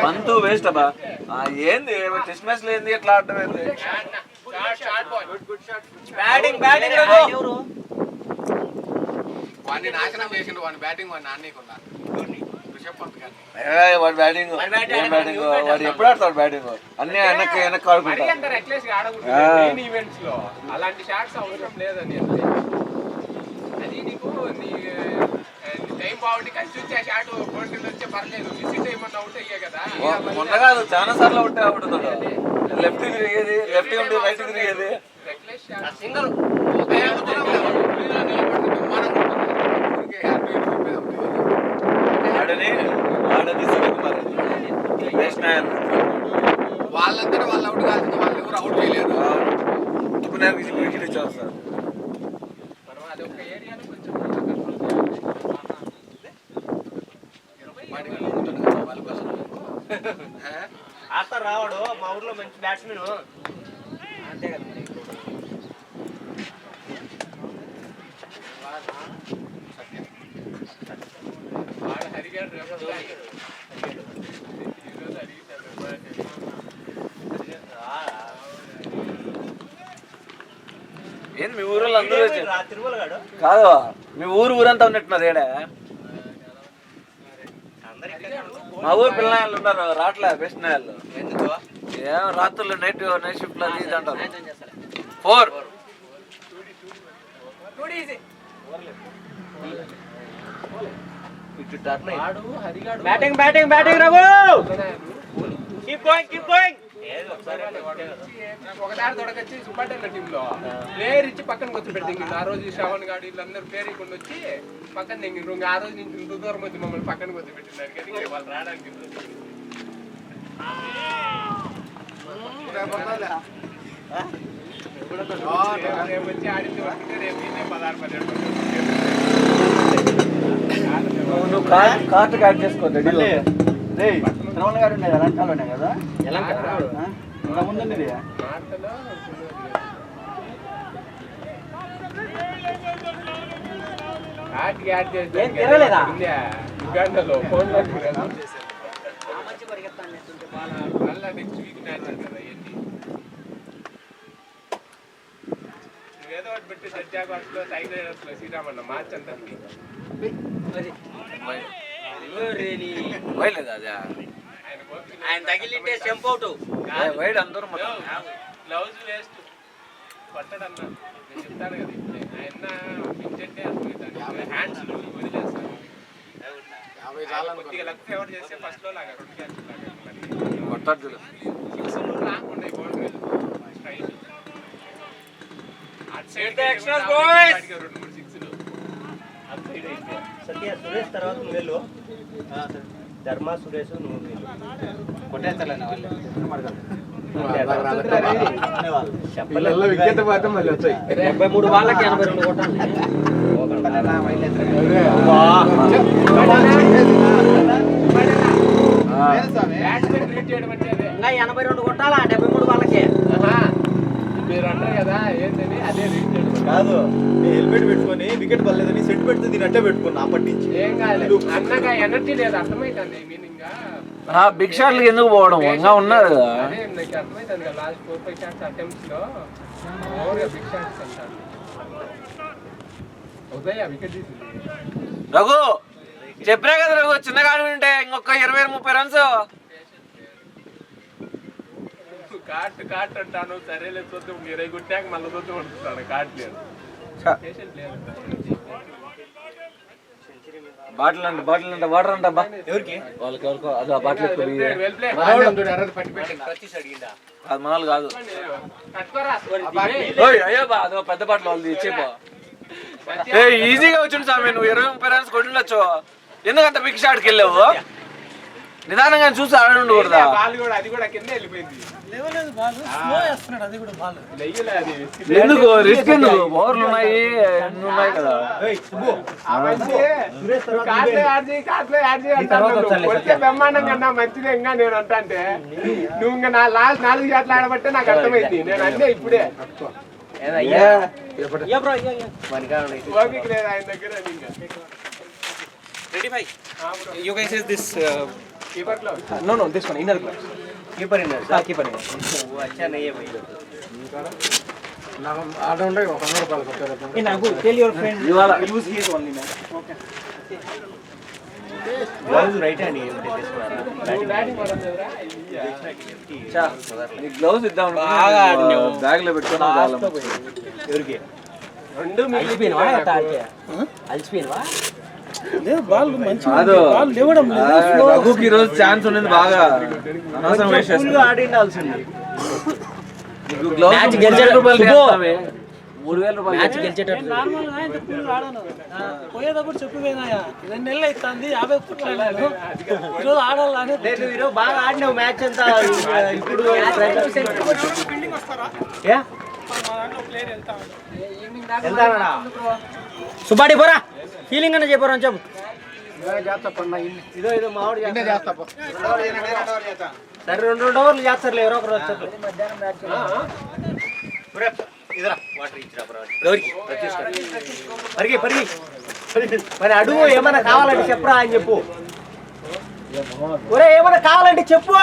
Month waste అబ్బా. ఏంది test match లేని ఎట్లా ఆడటం ఏంది? వాడిని నాశనం చేసిండు, వాడిని బ్యాటింగ్ వాడిని ఆడనీయకుండా. వాడు బ్యాటింగ్ వాడు ఎప్పుడు ఆడతాడు బ్యాటింగ్? అన్ని వెనక్కి ఆడుకుంటాడు. అలాంటి షాట్స్ అవసరం లేదని అది నీకు టైం బాగుండి కలిసి వచ్చే షాట్ కోర్టులు వచ్చే పర్లేదు. విసిట్ ఏమన్నా అవుట్ అయ్యే కదా. మొన్న కాదు చాలా సార్లు అవుట్ అవుతుంటాడు. లెఫ్ట్ తిరిగేది, లెఫ్ట్ ఉండి రైట్ తిరిగేది. సింగల్ వాళ్ళందరూ వాళ్ళు అవుట్ కాల్సింది, వాళ్ళు ఎవరు అవుట్ చేయలేరు. వికెట్ ఇచ్చారు సార్. అదొక ఏరియాలో కొంచెం ఆడతారు రావాడు. మా ఊర్లో మంచి బ్యాట్స్మెన్ అంతే కదా. ఏంది మీ ఊరు అందరూ తిరుమల గాడు కాదు, మీ ఊరంతా ఉన్నట్టున్నారు ఏడా? మా ఊరు పిల్లలు ఉన్నారు రాట్లే బెస్ట్ నాయలు. ఏం రాత్రులు నైట్ షిఫ్ట్ లో ఇది అంటారు. 4 batting batting batting Raghu. Keep going keep going. ఒకసారి తొడకొచ్చి సుబ్బాటన్న టీమ్ లో ప్లేయర్ ఇచ్చి పక్కన వచ్చి పెట్టింది. ఆ రోజు శ్రవణ్ గాడు వీళ్ళందరూ ప్లేయర్ ఇకుండా వచ్చి పక్కన దింగి ఆ రోజు నుంచి ఇంత దూరం వచ్చి మమ్మల్ని పక్కన వచ్చి పెట్టినారు. కానీ వాళ్ళు రావడానికి రేపు వచ్చి ఆడింది పట్టుకుంటే రేపు 16-17 నువ్వు కార్డు యాడ్ చేసుకోండి. తిరుమల గారు ఉండేది ఎలంకాలోనే కదా. ముందుంది ఉగాండాలో ఫోన్ మళ్ళా నెక్స్ట్ వీక్ మ్యాచ్ కదా. నువ్వేదో ఒకటి పెట్టి సజ్జాబాద్ లో టైగర్స్ లో శ్రీరామన్న మార్చ్ అందరికి ఆయన తగిలింటే స్టెంప్ అవుట్. వైడ్ అందరూ గ్లౌజ్ వేస్ట్ పట్టడన్నా నేను చెప్తాను కదా. ఇప్పుడే ఆయన పిచ్చంటే అర్థమవుతాను. హ్యాండ్స్ వదిలేస్తాను. కొద్దిగా లక్ ఫేవర్ చేస్తే ఫస్ట్ లో లాగా 2 క్యాచ్లు లాగా కొట్టాడు. 6 లాంగ్ ఉన్నాయి బౌండరీ స్ట్రైట్. అటు సైడ్ 2-3 6లు అటు సైడ్ అయితే సత్య సురేష్ తర్వాత నువ్వు వెళ్ళు. ధర్మ సురేష్ నువ్వు వెళ్ళు. కొట్టేస్తాను వాళ్ళు. వికెట్ మాత్రం మళ్ళీ వచ్చాయి. 73 వాళ్ళకి 82 కొట్టాలి. ఇంకా 82 కొట్టాలా 73 వాళ్ళకి. మీరు అంటారు కదా ఏంటని అదే రీచ్ కాదు. హెల్మెట్ పెట్టుకొని వికెట్ పడలేదని సెట్ పెడితే దీని అట్టే పెట్టుకున్నా అప్పటి నుంచి. ఏం కాదు అన్నగా ఎనర్జీ లేదు. అర్థమవుతుంది మీనింగ్. బిగ్ షాట్లు ఎందుకు పోవడం ఇంకా ఉన్నారు కదా. అదే నాకు అర్థమవుతుంది కదా. లాస్ట్ 4-5 షాట్స్ అటెంప్ట్స్ లో ఓవర్గా బిగ్ షాట్స్ అంటారు. ఉదయ వికెట్ తీసింది. రఘు చెప్పినా కదా రఘు, చిన్నగా ఉంటే ఇంకొక 20-30 రన్స్. కాట్ అంటాను. సరేలే చూద్దాం. 20 కొట్టాక మళ్ళీ చూద్దాం అంటున్నాడు. కాట్ లేదు. బాటిల్ అంటే వాటర్ అంట. ఎవరికి వాళ్ళకి అదో బాటిల్ అది మనలు కాదు. అయ్యో బా అదో పెద్ద బాటిల్ వాళ్ళు ఇచ్చేపో. ఈజీగా వచ్చింది సామి. నువ్వు 20-30 రన్స్ కొట్టిండొచ్చు. ఎందుకంత బిగ్ షాట్కి వెళ్ళావు? నిదానంగా చూసి ఆడుండకూడదా? అది కూడా కింద వెళ్ళిపోయింది. ఎందుకు రిస్క్ ఎందుకు? బౌలర్లు ఉన్నాయి కదా. బ్రహ్మాండం కన్నా మంచిదే. ఇంకా నేను అంటా అంటే నువ్వు ఇంకా లాస్ట్ 4 షాట్లు ఆడబట్టే నాకు అర్థమైంది. నేను అంటే ఇప్పుడే ఓపిక లేదు ఆయన దగ్గర. రెడీ భాయ్. You guys is this keeper gloves no this one inner gloves keeper inner keeper वो अच्छा नहीं है भाई ఆడ ఉండే 100 రూపాయలు కొట్టారు in Agu tell your friend use his only man okay gloves right hand ఏమిటి తీసుకున్నారా బ్యాటింగ్ వదలలేదురా నీ గ్లౌస్ ఇద్దాం బ్యాగ్ లో పెట్టుకున్నా ఎవరికి రెండు అలిసిపోయినవా అలిసిపోయినవా లేదు బాల్ మంచి కాదు బాల్ లేవడం లేదు రఘుకి ఈ రోజు ఛాన్స్ ఉన్నది బాగా అనవసరం వేస్ట్ చేస్తాడు. ఆడిండాల్సింది నీకు గ్లౌస్ మ్యాచ్ 3000 గెలిచాడు. రూపాయలు శుభో. చేస్తావే. 3000 రూపాయలు మ్యాచ్ గెలిచేటట్టు నార్మల్ గా ఆయన ఎప్పుడు ఆడను పోయేటప్పుడు చెప్పిపోయినాయా 2 నెలలు అవుతుంది 50 కోట్లు ఆడాను ఈరోజు ఆడాలని లేదు ఈరోజు బాగా ఆడినావు మ్యాచ్ అంతా ఇప్పుడు ఏ? వెళ్తానా సుబ్బాడి పోరా ఫీలింగ్ అన్న చెప్పారా చెప్పు ఇదో ఇదో మామిడి చేస్తా పో. సరే 2 ఓవర్లు చేస్తారు ఎవరో ఒకరు వచ్చారు పరిగి పరిగి మరి అడుగు ఏమైనా కావాలంటే చెప్పురా అని చెప్పు ఒరే ఏమైనా కావాలంటే చెప్పు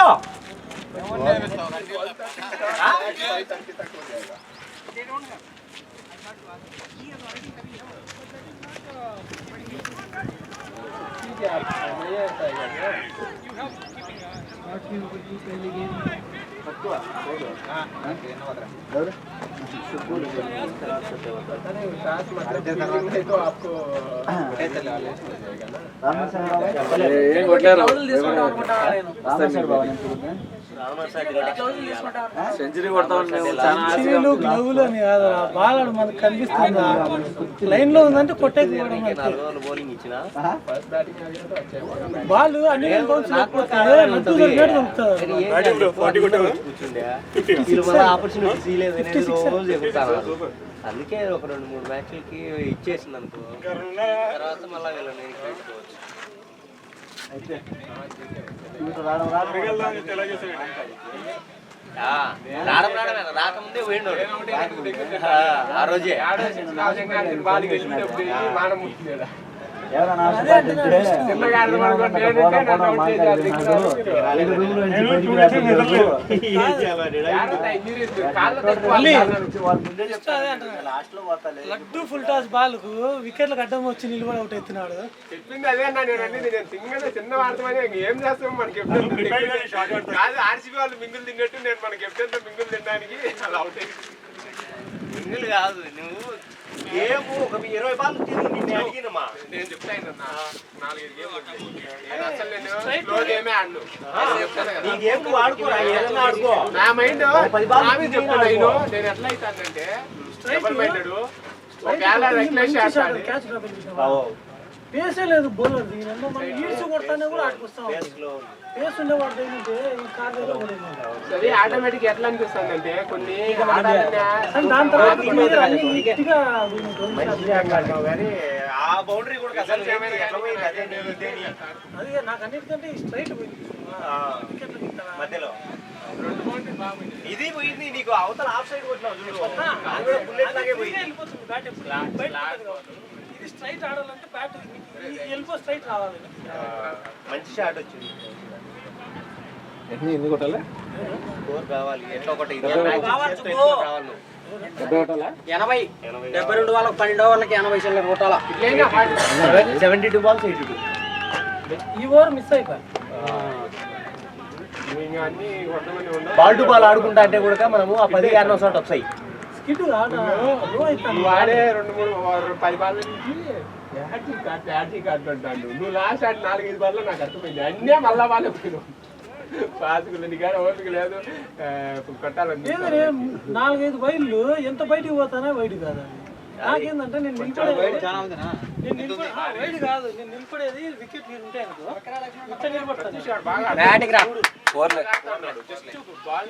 ఏం కొట్టారు సెంచరీ కొడతామని మేము చాలా ఆశగా ఉన్నాం. గ్లౌలు అని కాదు బాల్ ఆడు మనకు కనిపిస్తుందా లైన్ లో ఉందంటే కొట్టేకపోవడం బౌలింగ్ ఇచ్చిన బాల్ అన్ని బౌన్స్ లేకపోతే లడ్డు దొరుకుతుంది ఆపర్చునిటీ రోజు ఎగురుతాను అందుకే ఒక 2-3 మ్యాచ్లకి ఇచ్చేసింది అనుకో తర్వాత మళ్ళీ వీళ్ళని పెట్టుకోవచ్చు రాకముందే పోయిండు ఆ రోజే బాల్ గెలిచినప్పుడు మానం ముట్టింది లడ్డు ఫుల్ టాస్ బాల్ కు వికెట్లకు అడ్డం వచ్చి నిలబడి అవుట్ అవుతున్నాడు చెప్పింది అదే అన్నా నేను అన్ని నేను సింగల్ చిన్న వాడతామని ఏం చేస్తాం మన కెప్టెన్ కాదు ఆర్సీబీ వాళ్ళు మింగులు తిన్నట్టు నేను మన కెప్టెన్ తో మింగులు తినడానికి అలా అవుట్ మింగులు కాదు నువ్వు గేమ్ ఒక 20 బాల్ నిన్ను అడిగినమా నేను చెప్తాను 4-5 గేమ్లు నేను అసలు నేను స్లో గేమే ఆడను నీ గేమ్ నువ్వు ఆడుకోరా ఏదైనా ఆడుకో నా మైండ్ చెప్తాను నేను ఎట్లా అవుతానంటే డబుల్ మైండెడ్ ఒకవేళ రెక్లెస్ ఆడతాడు క్యాచ్ డ్రాప్ చేసినావా పేసే లేదు బౌలర్ దీనిలో మనం ఈడ్చి కొడతానే కూడా ఆడుకొస్తాం పేస్ ఉండేవాడు ఏంటంటే ఈ కార్ దగ్గర పడింది సరే ఆటోమేటిక్ ఎట్లా అనిపిస్తుంది అంటే కొన్ని దాని తర్వాత అన్ని నీట్గా కానీ ఆ బౌండరీ కూడా అసలు అది నాకు అన్నిటికంటే స్ట్రైట్ పోయింది మధ్యలో ఇది పోయింది నీకు అవతల ఆఫ్ సైడ్ కొట్టినావు చూడు బుల్లెట్ లాగే పోయింది వెళ్ళిపోతుంది బ్యాట్ ఎప్పుడు ఇది స్ట్రైట్ ఆడాలంటే బ్యాట్ వెళ్ళిపో స్ట్రైట్ రావాలి మంచి షాట్ వచ్చింది ఎన్ని కొట్టాలి స్కోర్ కావాలి ఎట్లా ఒకటి రావాలి నువ్వు 72 వాళ్ళకి 12 ఓవర్లకి 80 చిల్లర కొట్టాలా 72 బాల్స్ 82 ఈ ఓవర్ మిస్ అయిపోయి బాల్ టు బాల్ ఆడుకుంటా అంటే కూడా మనము ఆ 10 6 షాట్ వస్తాయి స్కిట్ నువ్వు ఆడే 2-3 10 బాల్ నుంచి హ్యాట్రిక్ అంటాడు నువ్వు లాస్ట్ ఆడి 4-5 బాల్లో నాకు అర్థమైంది అన్నీ మళ్ళా వాళ్ళే పోయినావు పాసుకులు నీకాడ ఓపిక లేదు కొట్టాలని 4-5 బయళ్ళు ఎంత బయటికి పోతానా బయట కాదు నాకేందంటే నేను వైడ్ కాదు నేను నిలబడేది వికెట్ మీరు ఉంటాయి అనుకో ఇట్లా నిలబడతాను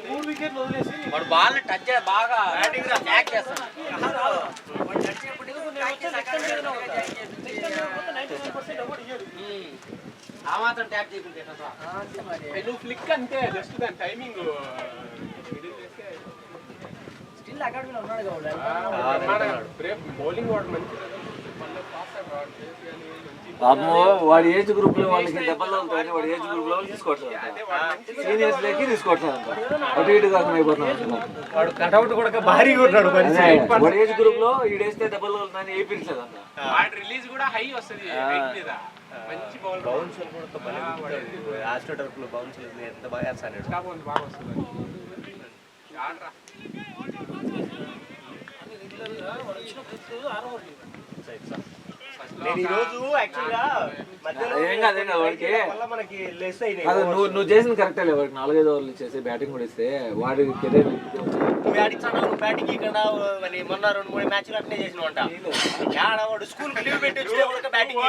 3 వికెట్లు వదిలేసి బాల్ టచ్ బాగా ట్యాక్ చేస్తాడు ఆ మాత్రం ట్యాప్ చేయకుంటే నువ్వు ఫ్లిక్ అంటే జస్ట్ దాని టైమింగ్ స్టిల్ అకాడమీలో ఉన్నాడు బౌలింగ్ వాడు మంచిది పాపము వాడి ఏజ్ గ్రూప్ లో వాళ్ళకి దెబ్బలు ఉంటాయని వాడి ఏజ్ గ్రూప్ లో తీసుకోవట్లేదు, సీనియర్స్ లకి తీసుకోవట్లేదు అంట, అటు ఇటు కాకుండా అయిపోతున్నాడు. వాడు కటౌట్ కూడా భారీగా ఉన్నాడు. వాడి ఏజ్ గ్రూప్ లో ఈడేస్తే దెబ్బలు ఉంటాయని ఏపించలేదు అంట. రిలీజ్ కూడా హై వస్తుంది మీద. మంచి బౌల్ బౌన్సర్ కూడా ఆస్ట్రోటర్ఫ్ లో బౌన్సర్ ఎంత బాగా వేస్తాడు. బాగా వస్తుంది. నేను ఈ రోజు యాక్చువల్గా ఏం కాదు వాడికి మనకి లెస్ అయినాయి. నువ్వు చేసింది కరెక్టే లే. వాడికి 4-5 ఓవర్లు చేసి బ్యాటింగ్ కూడా ఇస్తే వాడి కెరీర్ నువ్వు ఆడించాడు బ్యాటింగ్ ఇక్కడ మొన్న 2-3 మ్యాచ్లు అట్నే చేసిన అంట. వాడు స్కూల్ లీవ్ పెట్టి వచ్చి బ్యాటింగ్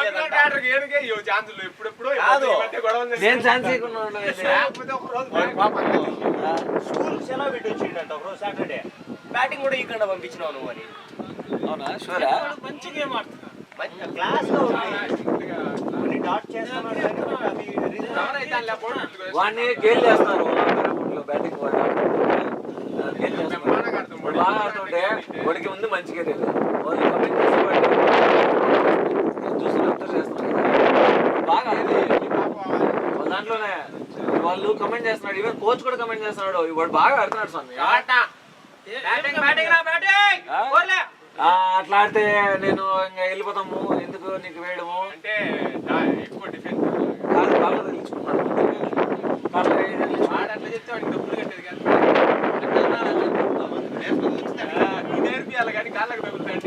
నేను ఛాన్స్ స్కూల్ సెలవు పెట్టి వచ్చిండంట ఒకరోజు సాటర్డే. బ్యాటింగ్ కూడా ఇక్కడ పంపించినావు నువ్వు అని. అవునా? షూరా? మంచి గేమ్ ఆడుతున్నా, క్లాస్ లో డాట్ చేస్తున్నాడు. వాడిని గేల్ చేస్తున్నారు బ్యాటింగ్, గేల్ చేస్తున్నారు. బాగా ఆడుతుంటే వాడికి ముందు మంచి కెరీర్ వాళ్ళు కమెంట్ చేస్తున్నారు బాగా దాంట్లోనే వాళ్ళు కమెంట్ చేస్తున్నాడు. ఈవెన్ కోచ్ కూడా కమెంట్ చేస్తున్నాడు. వాడు బాగా ఆడుతున్నాడు స్వామి. అట్లా ఆడితే నేను ఇంకా వెళ్ళిపోతాము, ఎందుకు నీకు వేయడము అంటే ఎక్కువ డిఫెన్స్ కాదు, బాగా తెలుసుకున్నాడు. అట్లా చెప్తే వాడికి డబ్బులు కట్టేది కాదు. నువ్వు నేర్పియాలి కానీ కాళ్ళకు తగ్గుతాయి.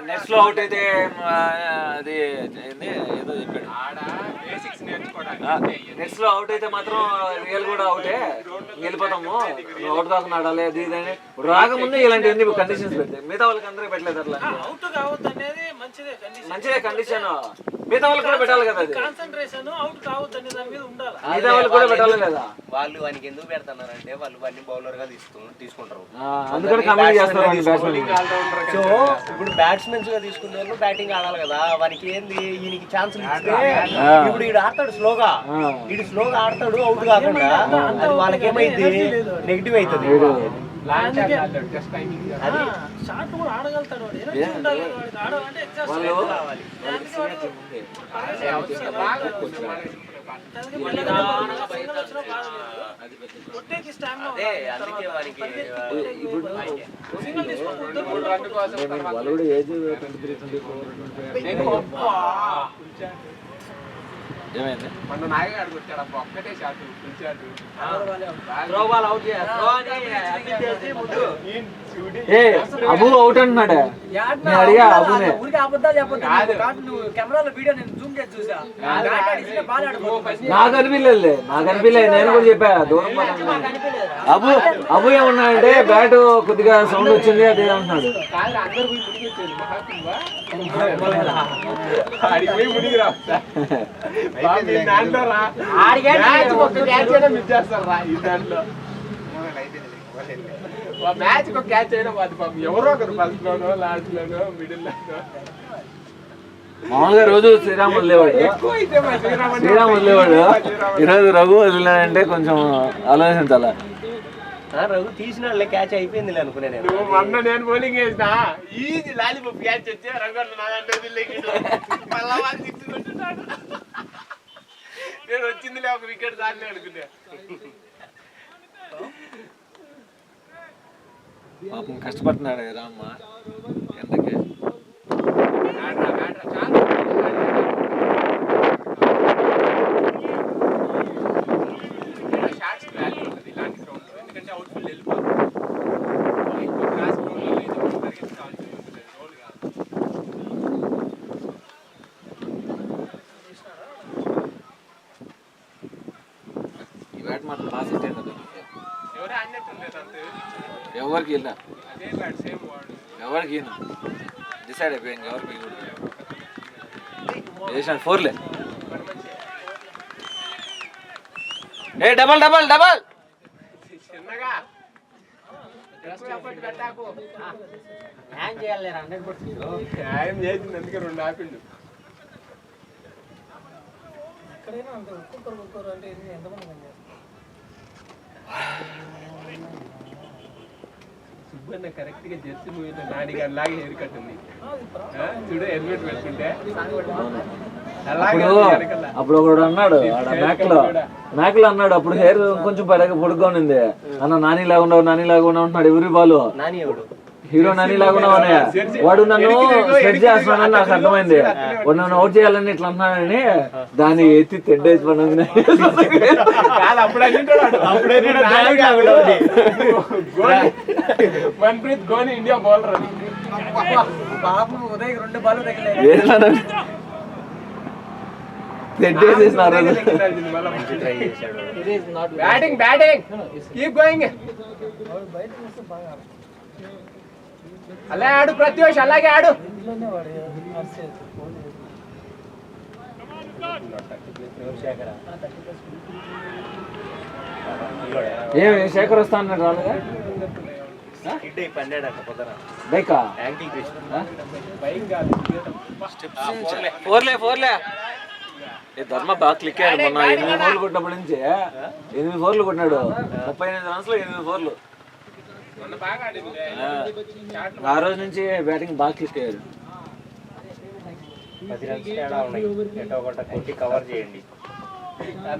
నెక్స్ట్ లో అవుట్ అయితే అది ఏదో చెప్పాడు. నెక్స్ట్ లో అవుట్ అయితే మాత్రం రియల్ కూడా అవుటే, వెళ్ళిపోతాము, అవుట్ కాకుండా ఆడాలి అది ఇది అని రాకముందే ఇలాంటివన్నీ కండిషన్స్ పెడతాయి. మిగతా వాళ్ళకి అందరికీ పెట్టలేదు అట్లా. అవుట్ కావద్దు అనేది మంచిదే కండిషన్, మిగతా వాళ్ళకి కూడా పెట్టాలి కదా. అది కాన్సంట్రేషన్ అవుట్ కావద్దు అనే దాని మీద ఉండాలి. మిగతా వాళ్ళకి కూడా పెట్టాలి కదా. వాళ్ళు వానికి ఎందుకు పెడతారంటే వాళ్ళు వాడిని బౌలర్ గా తీసుకుంటారు. అందుకని కమెంట్ చేస్తారు. సో ఇప్పుడు బ్యాట్స్మెన్స్ గా తీసుకునే వాళ్ళు బ్యాటింగ్ ఆడాలి కదా. వానికి ఏంది ఈయనకి ఛాన్స్ ఇస్తే ఇప్పుడు ఈడు ఆడతాడు స్లోగా, ఈడు స్లోగా ఆడతాడు అవుట్ కాకుండా. అది వాళ్ళకి ఏమైంది నెగిటివ్ అవుతుంది. షాట్ కూడా ఆడగలుగుతాడు, ఎనర్జీ ఉండాలి వాడికి. ఆడాలంటే ఎగ్జాస్ట్ కావాలి. ఏమైంది? మన నాయగాడు కొట్టాడు అప్పుడు ఒక్కటే shot, full shot. Abu out అంటున్నాడు. నేను అడిగా అబునే. నాకు అనిపించలేదు, నేను కూడా చెప్పా దూరం. అబు ఏమన్నాడంటే బ్యాట్ కొద్దిగా సౌండ్ వచ్చింది అదే అంటున్నాడు. అందరు పోయి మునిగొచ్చేది మహాత్మా ఆడికి పోయి మునిగి రా. దాంట్లో రా మిస్ చేస్తారు రా. ఈ దాంట్లో మ్యాచ్ ఒక క్యాచ్ అయినా అది పాపం ఎవరో ఒకరు ఫస్ట్ లోనో లాస్ట్ లోనో మిడిల్ లోనో. మామూలుగా రోజు శ్రీరామ్ వదిలేవాడు, ఈరోజు రఘు వదిలేదంటే కొంచెం ఆలోచించాల. రఘు తీసిన క్యాచ్ అయిపోయింది అనుకునే. మొన్న నేను బౌలింగ్ వేసిన ఈజీ లాలీపాప్ క్యాచ్ వచ్చి రఘు మళ్ళా వాళ్ళు తిట్టుకుంటున్నాడు. నేను వచ్చిందిలే ఒక వికెట్ దాన్ని అనుకున్నా. పాపం కష్టపడుతున్నాడు రామ్మ ఎంతకి. షాట్స్ వాల్యూ ఉంటుంది ఇలాంటి గ్రౌండ్ లో, ఎందుకంటే అవుట్ ఫీల్డ్ వెళ్ళిపోతుంది. ఎక్కువ క్రాస్ గ్రౌండ్ లో అయితే పరిగెత్తాల్సి ఉంటుంది, రోల్ కాదు. ఈ బ్యాట్ మాత్రం బాగా సెట్ అయింది. ఎవరే అన్నట్టుంది అంతే, ఎవరికి వెళ్ళా అదే బ్యాట్ సేమ్ వాడు ఎవరికి డిసైడ్ అయిపోయింది. ఎవరికి వేసాను 4లే. ఏ డబల్ డబల్ డబల్ చిన్నగా పెట్టాకు హ్యాంగ్ చేయాలి 100%. న్యాయం చేసింది అందుకే 2 ఆపిండు. ఎక్కడైనా అంతే ఒక్కొక్కరు అంటే ఎంతమంది పని చేస్తారు. సుబ్బన్న కరెక్ట్ గా జెర్సీ మూవీలో నాని గారి లాగా హెయిర్ కట్ ఉంది చూడు హెల్మెట్ పెట్టుకుంటే అప్పుడు ఒకడు అన్నాడు మేకలో అన్నాడు అప్పుడు హెయిర్ కొంచెం పొడుగ్గా ఉంది అన్న నాని లాగా ఉండవు అంటున్నాడు ఎవరి బాలు హీరో నాని లాగా ఉన్నావనే వాడు నన్ను సెట్ చేస్తున్నానని నాకు అర్థమైంది వాడు నన్ను అవుట్ చేయాలని ఇట్లా అంటున్నానని దాన్ని ఎత్తి తెడ్డేసి పడుతుంది Manpreet Dhoni India bowler batting keep going అలా ఆడు ప్రత్యూష్ అలాగే ఆడు ఏమి శేఖర్ వస్తా అన్నాడు రాలేదా బైకా ఫోర్లే ధర్మ బాగా క్లిక్ అయ్యాడు మొన్న 8 ఫోర్లు కొట్టినప్పటి నుంచి 8 ఫోర్లు కొట్టినాడు 38 రన్స్ లో 8 ఫోర్లు ఆ రోజు నుంచి బ్యాటింగ్ బాగా క్లిక్ అయ్యారు 10 రన్స్ తేడా ఉన్నాయి ఎటో ఒకటి కొట్టి కవర్ చేయండి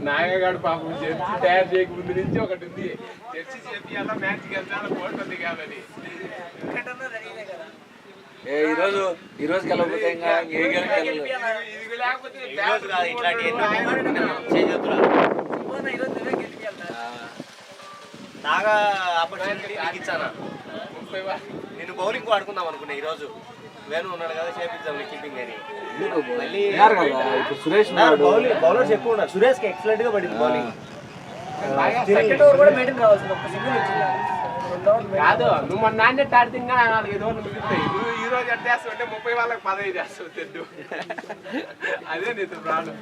నాయగాడు పాపం జెర్సీ తయారు చేయక ముందు నుంచి ఒకటి ఉంది జెర్సీ చేపియాలా మ్యాచ్ గెలిచాలా కోట్ ఉంది కాబట్టి ఈ రోజు గెలవకపోతే ఇంకా ఏ గేమ్ గెలవలేదు ఇది లేకపోతే ఇట్లాంటి నాగా ఆపర్చునిటీ ఇచ్చానా నేను బౌలింగ్ ఆడుకుందాం అనుకున్నా ఈ రోజు వేణు ఉన్నాడు కదా చేపిద్దాం కీపింగ్ అని మళ్ళీ సురేష్ బౌలర్స్ ఎక్కువ ఉన్నారు సురేష్ కి ఎక్సలెంట్ గా పడింది బౌలింగ్ కాదు నువ్వు మన నాణ్యత ఆడితే 4-5 ఓవర్లు మిగులుతాయి నువ్వు ఈ రోజు ఎంత చేస్తావు 30 వాళ్ళకి 15 చేస్తావు తెద్దు అదే నీతో ప్రాబ్లం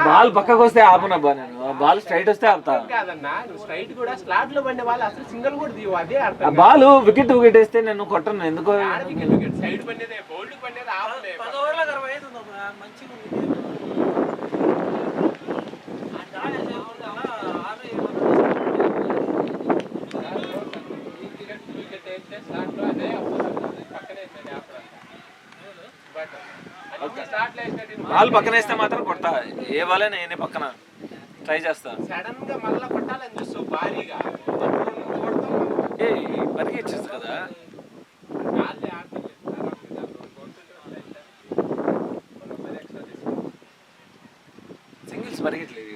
బాల్ పక్కకు వస్తే ఆపనబ్బా నేను బాల్ స్ట్రైట్ వస్తే ఆపుతా కాదన్నా నువ్వు స్ట్రైట్ కూడా స్లాట్ లో పడిన వాళ్ళు అసలు సింగిల్ కూడా దిగు అదే అర్థం బాల్ వికెట్ వేస్తే నేను కొట్టను ఎందుకో వికెట్ సైడ్ పడినదే బౌల్డ్ పడినది ఆపలే 10 ఓవర్లకు 65 ఉంది మంచిగా ఉంది బాల్ పక్కన వేస్తే మాత్రం కొడతా ఏ బాలే నేనే పక్కన ట్రై చేస్తా సడన్ గా మళ్ళా కొట్టాలని చూస్తావు భారీగా పరిగెచ్చేస్తా కదా సింగిల్స్ పరిగెట్లేదు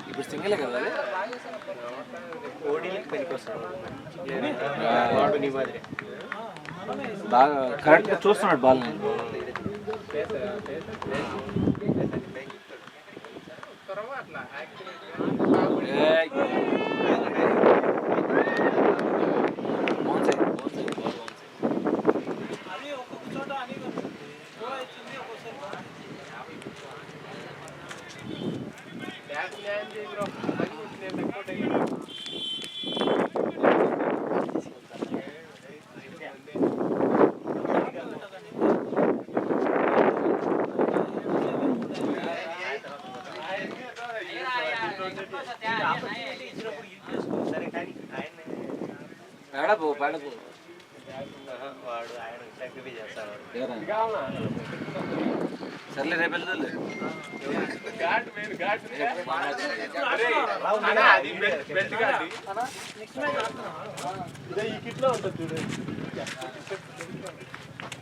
ఇప్పుడు సింగిలే కదా ఓడీలకి పనికొస్తాడు బాగా కరెక్ట్ గా చూస్తున్నాడు బాల్ నేను అది ఒక్కొక్క చోట అని అవుతుంది ఒక్కొక్కసారి పేడపు వాడు ఆయన సాక్రిఫైస్ చేస్తాడు సర్లే రేపు వెళ్తుంది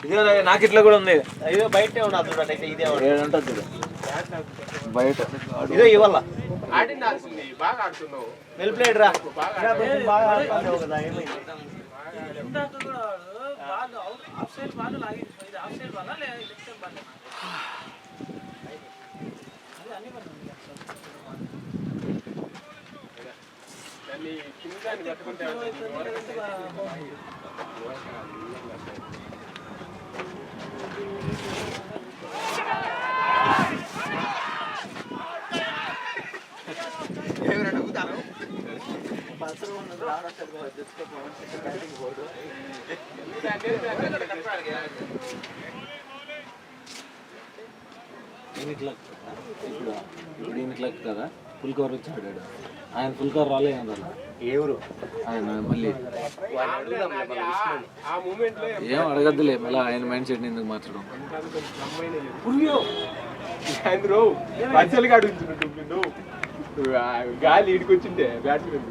ఇదే నాకు ఇట్లా కూడా ఉంది ఇదో బయటే ఉన్నది చూడండి ఇదే ఉంటుంది చూడు బయట ఇదో ఇవాళ ఆడిందాల్సింది బాగా ఆడుతున్నావు వెల్ ప్లేడ్ రా బాగా ఆడుతున్నావు కదా ఏమైంది ఇందాక కూడా బాల్ ఆఫ్ సైడ్ బాల్ లాగింది ఇది ఆఫ్ సైడ్ బాల్ లేదా లెఫ్ట్ సైడ్ బాల్ అది అన్ని బాల్ దాన్ని కింద కట్టుకుంటే ఇప్పుడు ఈయనకి లక్ కదా ఫుల్ కవర్ వచ్చి ఆడాడు ఆయన ఫుల్ కార్ రాలేదు ఎవరు ఆయన మళ్ళీ వాడిని అడుగుదాంలే మన విష్ణుని. ఆ మూమెంట్ లో ఏం అడగద్దులే మళ్ళీ ఆయన మైండ్ సెట్ ఎందుకు మార్చడం. అందరూ పచ్చలుగా అడుగుతున్నట్టు గాలి ఇడికొచ్చింటే బ్యాట్స్మెన్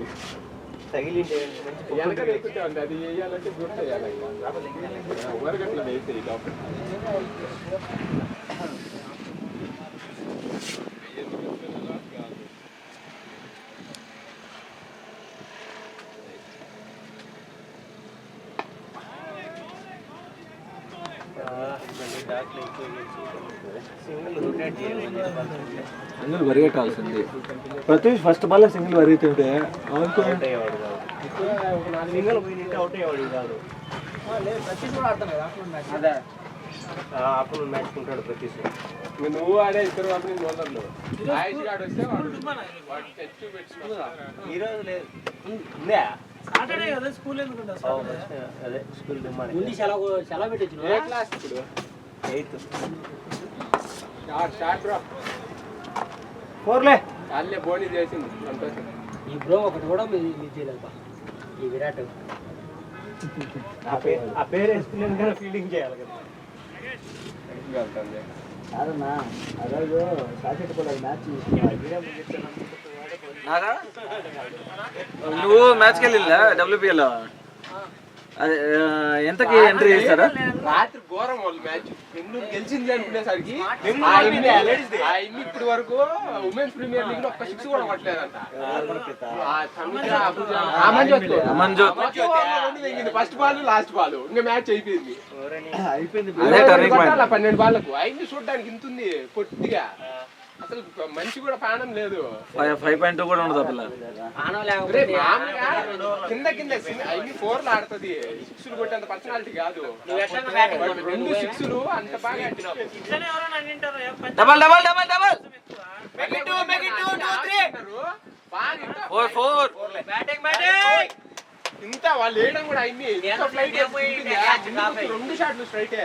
తగిలింటే మంచి పొగ వెనక వేసుకుంటే ఉంది అది వేయాలంటే గుర్తు వేయాలి ఊరగట్ల వేస్తే ఈ లోపల సింగిల్ రొటేట్ చేయాలి. సింగిల్ పరిగెట్టాల్సింది. ప్రతి ఫస్ట్ బాల్ సింగిల్ పరిగెత్తుంటే అవుట్ అయ్యేవాడు కాదు. సింగిల్ పోయినట్టు అవుట్ అయ్యేవాడు కాదు. అప్పుడు మ్యాచ్ ఉంటాడు ప్రతిసారి. నువ్వు ఆడే ఇద్దరు వాళ్ళు నేను వదలరు ఆయుష్ గాడు వస్తే వాడు తెచ్చు పెట్టుకున్నాడు. ఈ రోజు లేదు ఉందా? సాటర్డే కదా స్కూల్ ఎందుకుంటా అదే స్కూల్ డిమాండ్ ఏ క్లాస్ ఇప్పుడు 8th. షార్ట్ డ్రాప్ ఫోర్లే అల్లే బోని చేసింది సంతోషం. ఈ బ్రో ఒకటి కూడా మీరు చేయలేదు ఈ విరాట్ ఆ పేరు వేసుకునేది కానీ ఫీల్డింగ్ చేయాలి కదా. వెళ్తుంది నువ్వు మ్యాచ్కి వెళ్ళిందా డబ్ల్యూపీఎల్? అదే ఎంతకి ఎంట్రీ చేస్తారా? రాత్రి ఘోరం వాళ్ళు మ్యాచ్ బెంగళూరు గెలిచింది అనుకునేసరికి ఇప్పటి వరకు ఉమెన్స్ ప్రీమియర్ లీగ్ లో ఒక్క సిక్స్ కూడా కొట్టలేదంట. ఫస్ట్ బాల్ లాస్ట్ బాల్ ఇంకా మ్యాచ్ అయిపోయింది. 12 బాళ్లకు అయింది చూడడానికి ఇంత ఉంది పొట్టిగా. అసలు మంచి కూడా ప్రాణం లేదు. 5.2 కూడా ఉండదు పిల్ల. కింద కింద అన్ని 4 ఆడుతుంది. 6 కొట్టేంత పర్సనాలిటీ కాదు. 2 6 అంత బాగా double double double double 4 batting batting ఇంత వాళ్ళు వేయడం కూడా అయింది. 2 షాట్లు స్ట్రైట్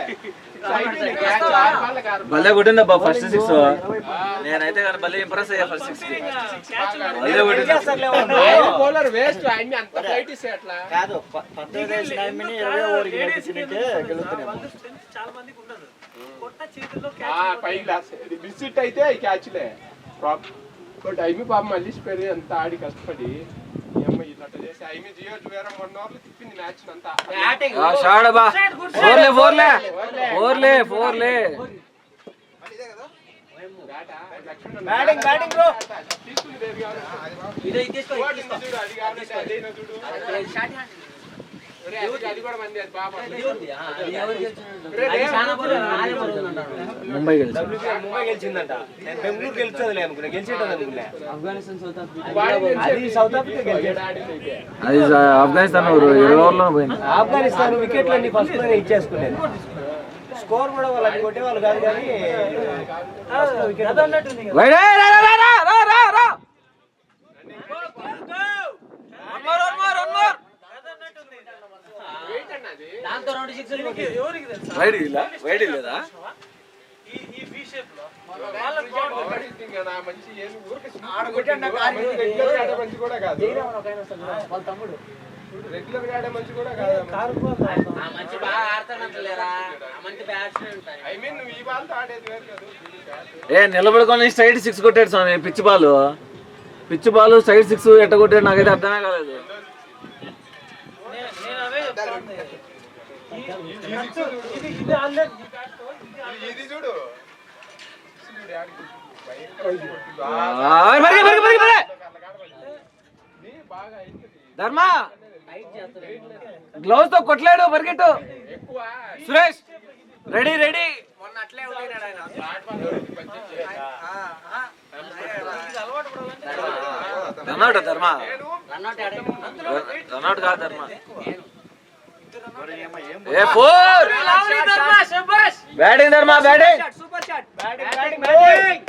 భలే కొట్టిందబ్బా ఫస్ట్ 6. నేనైతే కానీ భలే ఇంప్రెస్ అయ్యా ఫస్ట్ 6 భలే కొట్టింది. బౌలర్ వేస్ట్ అన్ని అంత ఫ్లైట్ ఇస్తే అట్లా కాదు. చాలా మందికి ఉండదు కొట్ట చేతుల్లో పై గ్లాస్ విసిట్ అయితే ఈ క్యాచ్లే బట్ ఐమి పాప మళ్ళీ పెరిగి అంత ఆడి కష్టపడి ఇట్లా చేసి ఐమి జియో వేరే 1 అవర్లో తిప్పింది మ్యాచ్ అంతా. బ్యాటింగ్ బ్యాటింగ్ బ్రో తీసుకుంది లేదు అది కూడా మంది అది బాబా ముంబై గెలిచి ముంబై గెలిచిందంట. నేను బెంగళూరు గెలిచేది అనుకున్నా. గెలిచేటది అనుకున్నా. అది సౌత్ ఆఫ్రికా గెలిచేది. అది ఆఫ్ఘనిస్తాన్ 20 ఓవర్లో పోయింది. ఆఫ్ఘనిస్తాన్ వికెట్లన్నీ ఫస్ట్ లోనే ఇచ్చేసుకునేది. స్కోర్ కూడా వాళ్ళు అది కొట్టేవాళ్ళు కాదు కానీ రెగ్యులర్ గా ఆడే మంచి కూడా కాదు. ఐ మీన్ నువ్వు ఈ బాల్ తో ఆడేది వేరు కాదు. నిలబడుకొని స్ట్రైట్ 6 కొట్టాడు స్వామి. పిచ్ బాల్ స్ట్రైట్ 6 ఎట్ట కొట్టాడు నాకైతే అర్థమే కాలేదు. ఇది చూడు ధర్మ గ్లౌస్ తో కొట్టలేడు పరిగెట్టు. Suresh ready ready. Run out Dharma run out కాదు Dharma. 4 batting Dharma batting. Super shot. Batting batting batting